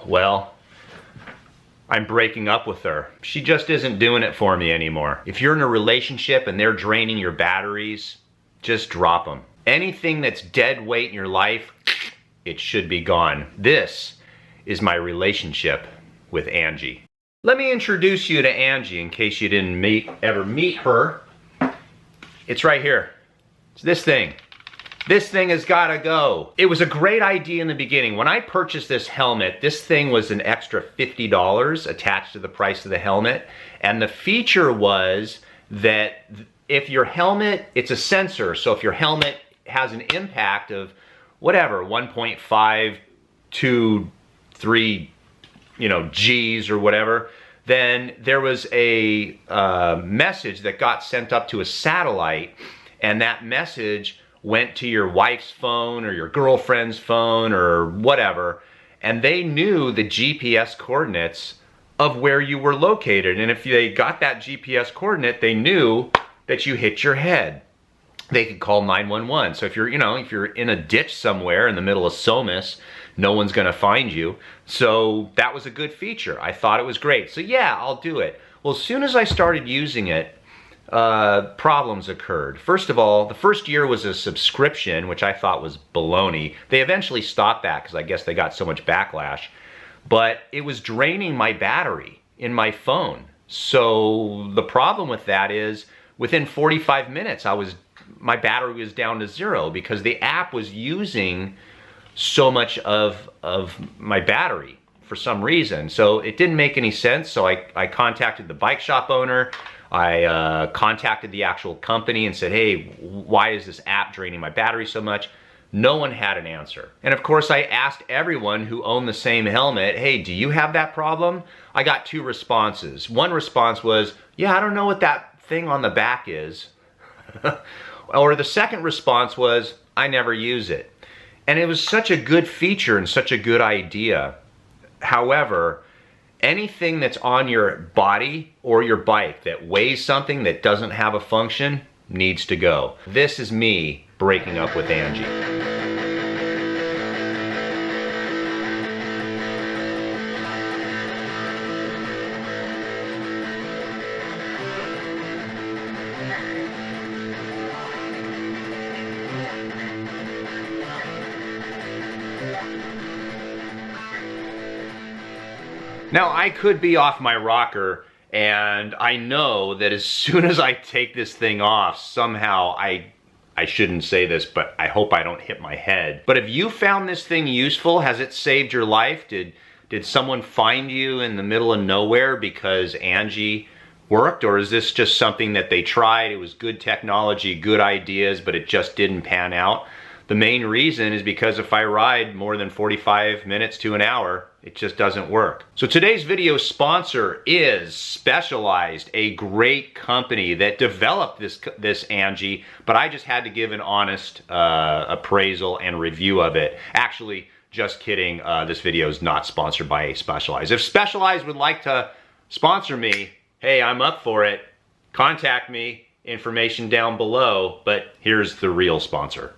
Well, I'm breaking up with her. She just isn't doing it for me anymore. If you're in a relationship and they're draining your batteries, just drop them. Anything that's dead weight in your life, it should be gone. This is my relationship with Angie. Let me introduce you to Angie in case you didn't ever meet her. It's right here. It's this thing. This thing has got to go. It was a great idea in the beginning. When I purchased this helmet, this thing was an extra $50 attached to the price of the helmet. And the feature was that if your helmet, it's a sensor, so if your helmet has an impact of whatever, 1.5 to 3, G's or whatever, then there was a message that got sent up to a satellite, and that message went to your wife's phone or your girlfriend's phone or whatever, and they knew the GPS coordinates of where you were located. And if they got that GPS coordinate, they knew that you hit your head. They could call 911. So if you're in a ditch somewhere in the middle of Somis, no one's gonna find you. So that was a good feature. I thought it was great. So yeah, I'll do it. Well, as soon as I started using it, problems occurred. First of all, the first year was a subscription, which I thought was baloney. They eventually stopped that because I guess they got so much backlash. But it was draining my battery in my phone. So the problem with that is within 45 minutes, my battery was down to 0 because the app was using so much of my battery for some reason. So it didn't make any sense. So I contacted the bike shop owner. I contacted the actual company and said, hey, why is this app draining my battery so much? No one had an answer. And of course, I asked everyone who owned the same helmet, hey, do you have that problem? I got 2 responses. One response was, yeah, I don't know what that thing on the back is. Or the second response was, I never use it. And it was such a good feature and such a good idea. However, anything that's on your body or your bike that weighs something that doesn't have a function needs to go. This is me breaking up with Angie. Now, I could be off my rocker, and I know that as soon as I take this thing off, somehow I shouldn't say this, but I hope I don't hit my head. But if you found this thing useful, has it saved your life? Did someone find you in the middle of nowhere because Angie worked? Or is this just something that they tried? It was good technology, good ideas, but it just didn't pan out. The main reason is because if I ride more than 45 minutes to an hour, it just doesn't work. So today's video sponsor is Specialized, a great company that developed this Angie, but I just had to give an honest appraisal and review of it. Actually, just kidding, this video is not sponsored by Specialized. If Specialized would like to sponsor me, hey, I'm up for it. Contact me, information down below, but here's the real sponsor.